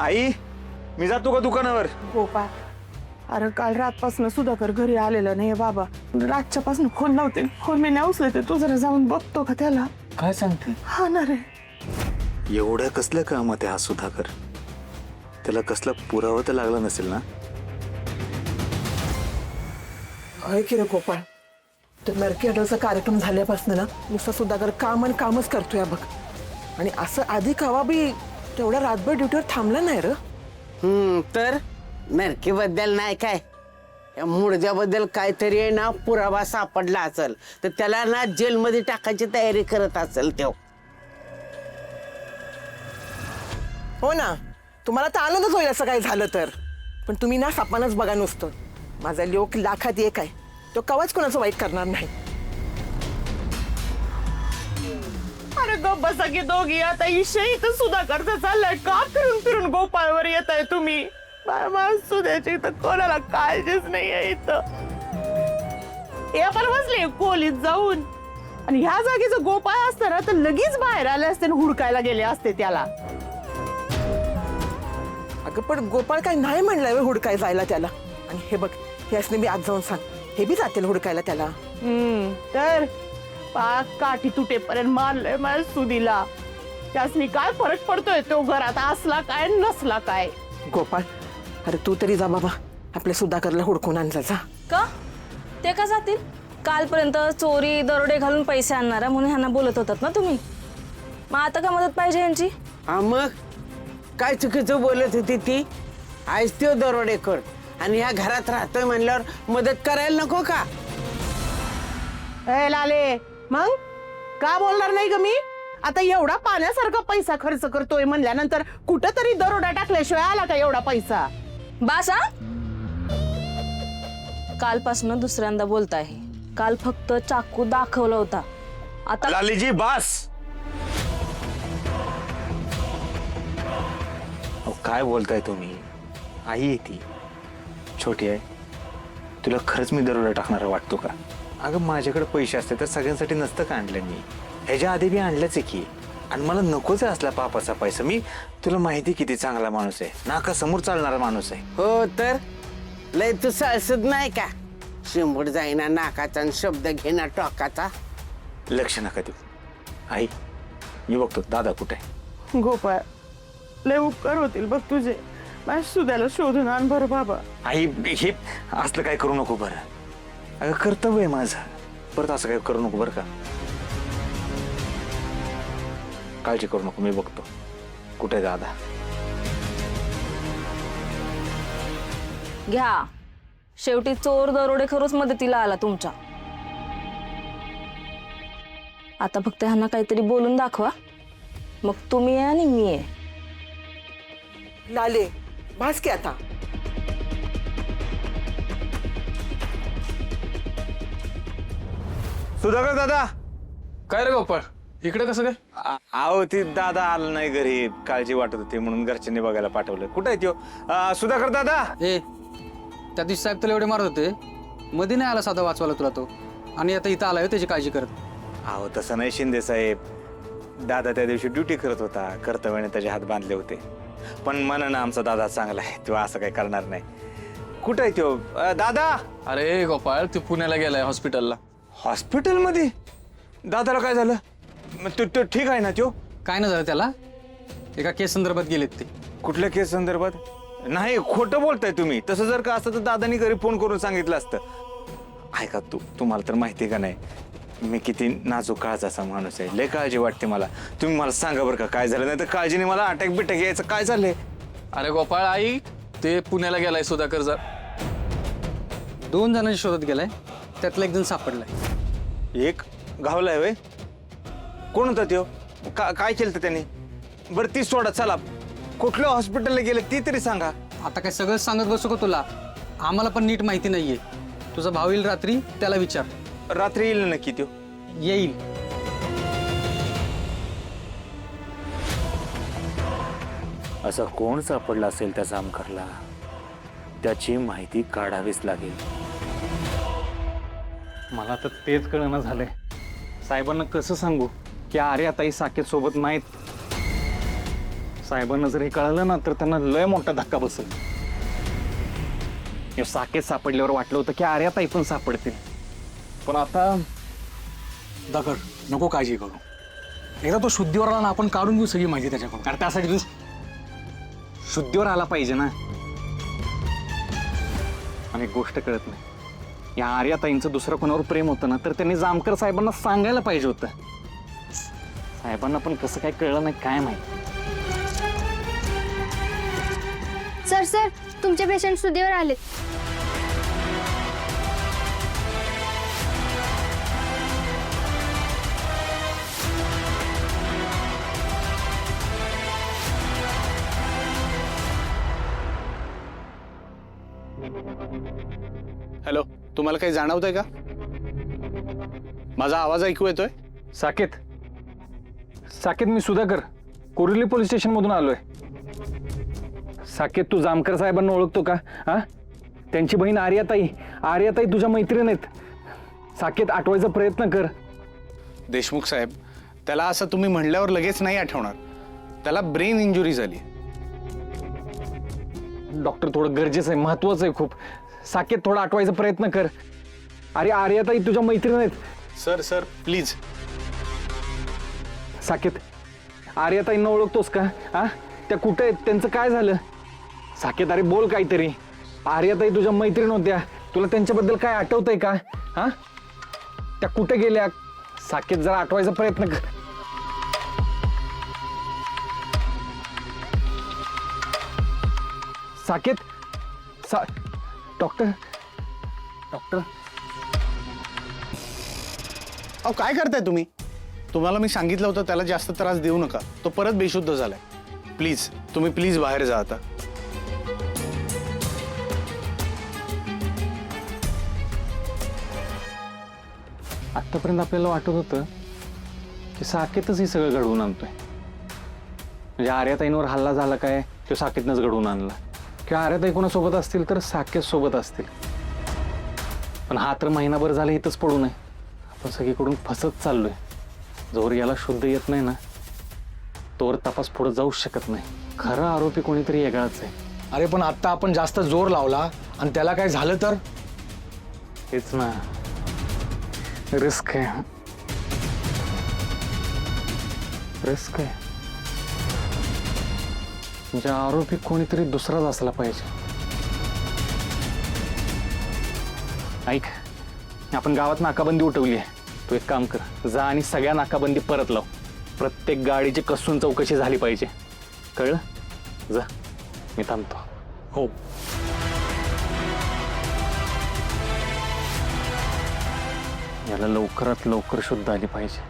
आई मी जातो का दुकानावर? गोपाळ, अरे काल रातपासून सुधाकर घरी आलेला नाही बाबा. रातच्या पासून फोन लावते, फोन मी नाही उचलते. तू जरा जाऊन बघतो का त्याला? काय सांगते? हा ना रे. एवढं कसलं काम आहे हा सुधाकर? त्याला कसला पुरावा तर लागला नसेल ना? आहे की रे गोपाळ, तर नरकी अडलचा कार्यक्रम झाल्यापासून ना नुसता सुधाकर काम आणि कामच करतोय बघ. आणि असं आधी कवा बी तेवढ्या रातभर ड्युटीवर थांबला नाही र. तर नरकीबद्दल नाही काय, या मुडद्याबद्दल काहीतरी आहे ना पुरावा सापडला असेल तर त्याला ना जेलमध्ये टाकायची तयारी करत असेल तो. हो ना, तुम्हाला तर आनंदच होईल असं काही झालं तर. पण तुम्ही ना सापानच बघा नुसतं. माझा लोक लाखात एक आहे, तो कवाच कोणाचं वाईट करणार नाही. अरे गप बसा की दोघी. आता इशय इथं सुधाकरचा चाललाय, का फिरून फिरून गोपाळवर येत आहे तुम्ही? सुद्याची इथं कोणाला काळजीच नाही आहे इथं. हे पण बसले खोलीत जाऊन, आणि ह्या जागेचं गोपाळ असतं ना तर लगेच बाहेर आले असते आणि हुडकायला गेले असते त्याला. अगं पण गोपाळ काय नाही म्हणलाय हुडकाय जायला त्याला. आणि हे बघ, यासने मी आज जाऊन सांग, हे बी जातील हुडकायला त्याला. तर पाक काठी तुटेपर्यंत मारलंय माझ्या सुदीला. त्यासनी काय फरक पडतोय तो घरात असला काय नसला काय. गोपाळ, अरे तू तरी जा बाबा, आपल्या सुधाकरला हुडकून आणला जा. का ते का जातील? कालपर्यंत चोरी दरोडे घालून पैसे आणणारा म्हणून ह्यांना बोलत होतात ना तुम्ही. मग आता का मदत पाहिजे यांची? हा मग काय चुकीचं बोलत होती ती? आज तो दरोडेखोर आणि ह्या घरात राहतोय म्हणल्यावर मदत करायला नको का? ए लाले, मग का बोलणार नाही ग मी? आता एवढा पाण्यासारखा पैसा खर्च करतोय म्हणल्यानंतर कुठं तरी दरोडा टाकल्याशिवाय आला का एवढा पैसा? बासा, कालपासून दुसऱ्यांदा बोलताय. काल फक्त चाकू दाखवला होता, आता लालीजी बास. काय बोलताय तुम्ही? आई आहे ती, छोटी आहे. तुला खरंच मी दरोडा टाकणारा वाटतो का? अगं माझ्याकडे पैसे असते तर सगळ्यांसाठी नसतं का आणलं मी? ह्याच्या आधी बी आणलंच आहे की. आणि मला नकोच आहे असला पापाचा पैसा. मी तुला माहिती किती चांगला माणूस आहे, नाका समोर चालणारा माणूस आहे. हो तर लय तू सळसत नाही का? शिंबूड जाईना नाकाचा आणि शब्द घेणार टोकाचा. लक्ष नका देऊ. आई मी बघतो दादा कुठे आहे. गोपाळ, लय उपकार होतील बघ तुझे. माझ्या सुद्याला शोधून आण बरं बाबा. आई हे असलं काय करू नको बरं. अगं कर्तव्य आहे माझं, परत असं काय करू नको बरं का. काळजी करू नको, मी बघतो कुठे आहे दादा. घ्या. शेवटी चोर दरोडे खरंच मदतीला आला तुमच्या. आता फक्त ह्यांना काहीतरी बोलून दाखवा, मग तुम्ही आहे आणि मी आहे. लाले भास की आता. सुधाकर दादा. काय रे गोपाळ, इकडे कसं काय? आहो ती दादा आला नाही घरी, काळजी वाटत होती म्हणून घरच्यांनी बघायला पाठवलं. कुठे आहे त्यो? सुधाकर दादा. ए, त्या दिवशी साहेब तुला एवढे मारत होते, मध्ये नाही आला साधा वाचवायला तुला तो, आणि आता इथं आलाय त्याची काळजी करत. अहो तसं नाही शिंदे साहेब. दादा त्या दिवशी ड्युटी करत होता, कर्तव्याने त्याचे हात बांधले होते. पण मनानं आमचा दादा चांगला आहे, तो असं काही करणार नाही. कुठे आहे त्यो? दादा. अरे गोपाळ, तू पुण्याला गेलाय हॉस्पिटलला. हॉस्पिटलमध्ये? दादाला काय झालं? तो ठीक आहे ना त्यो? काय ना झालं त्याला, एका केस संदर्भात गेलेत ते. कुठल्या केस संदर्भात? नाही, खोटं बोलताय तुम्ही. तसं जर का असतं तर दादानी घरी फोन करून सांगितलं असतं. ऐका तुम्हाला तर माहिती का नाही मी किती नाजूक काळजाचा माणूस आहे. लय काळजी वाटते मला. तुम्ही मला सांगा बरं का काय झालं, नाही तर काळजीने मला अटॅक बिटॅक यायचं. काय चाललंय? अरे गोपाळ, आई ते पुण्याला गेलाय सुधाकर. 2 जणांच्या शोधात गेलाय, त्यातला 1 जण सापडलाय. एक घावलाय वय? कोण होता त्यो? काय केलं त्यांनी? बरं ती सोडा, चला कुठल्या हॉस्पिटलला गेले ती तरी सांगा. आता काय सगळं सांगत बसू का तुला? आम्हाला पण नीट माहिती नाहीये. तुझा भाऊ येईल रात्री, त्याला विचार. रात्री येईल ना नक्की त्यो? येईल. असा कोण सापडला असेल त्या जामकरला? त्याची माहिती काढावीच लागेल. मला तर तेच कळणं झालंय. साहेबांना कसं सांगू की अरे आता ही साकेत सोबत नाहीत. साहेबांना जर हे कळलं ना तर त्यांना लय मोठा धक्का बसेल. हे साकेत सापडल्यावर वाटलं होतं की आर्याताई पण सापडतील, पण आता दाखर नको काळजी करू. एकदा तो शुद्धीवर आला ना आपण काढून घेऊ सगळी माहिती त्याच्याकडून. कारण त्यासाठी तू शुद्धीवर आला पाहिजे ना. आणि एक गोष्ट कळत नाही, या आर्याताईंचं दुसरं कोणावर प्रेम होतं ना तर त्यांनी जामकर साहेबांना सांगायला पाहिजे होतं. साहेबांना पण कसं काय कळलं नाही काय माहिती. सर तुमचे पेशंट सुदीवर आलेत. हॅलो, तुम्हाला काही जाणवतंय का? माझा आवाज ऐकू येतोय? साकेत मी सुधाकर कोरिवली पोलीस स्टेशन मधून आलोय. साकेत, तू जामकर साहेबांना ओळखतो का? हा, त्यांची बहीण आर्याताई तुझ्या मैत्रीण आहेत. साकेत, आठवायचा प्रयत्न कर. देशमुख साहेब, त्याला असं तुम्ही म्हणल्यावर लगेच नाही आठवणार. त्याला ब्रेन इंजुरी झाली. डॉक्टर, थोडं गरजेचं आहे, महत्वाचं आहे खूप. साकेत, थोडा आठवायचा प्रयत्न कर. अरे, आर्याताई तुझ्या मैत्रीण आहेत. Sir please. साकेत, आर्याताईंना ओळखतोस का? हा, त्या कुठे आहेत? त्यांचं काय झालं? साकेत, अरे बोल काहीतरी. आर्याताई तुझ्या मैत्रीण होत्या, तुला त्यांच्याबद्दल काय आठवतंय का? हा, त्या कुठे गेल्या? साकेत, जरा आठवायचा प्रयत्न कर. साकेत, डॉक्टर. अहो, काय करताय तुम्ही? तुम्हाला मी सांगितलं होतं त्याला जास्त त्रास देऊ नका. तो परत बेशुद्ध झालाय. प्लीज, तुम्ही प्लीज बाहेर जा आता. आतापर्यंत आपल्याला वाटत होतं की साकेतच हे सगळं घडवून आणतोय. म्हणजे आर्याताईंवर हल्ला झाला काय तो साकेतनंच घडवून आणला, किंवा आर्याताई कोणासोबत असतील तर साकेत सोबत असतील. पण हा तर महिनाभर झाला इथंच पडू नये. आपण सगळीकडून फसत चाललोय. जोर याला शुद्ध येत नाही ना तोवर तपास पुढे जाऊच शकत नाही. खरा आरोपी कोणीतरी वेगळाच आहे. अरे पण आता आपण जास्त जोर लावला आणि त्याला काय झालं तर? तेच ना, रिस्क आहे. म्हणजे आरोपी कोणीतरी दुसराच असला पाहिजे. ऐक, आपण गावात नाकाबंदी उठवली आहे. तू एक काम कर, जा आणि सगळ्या नाकाबंदी परत लाव. प्रत्येक गाडीची कसून चौकशी झाली पाहिजे. कळलं? जा, मी थांबतो. हो. याला लवकरात लवकर शुद्ध आली पाहिजे.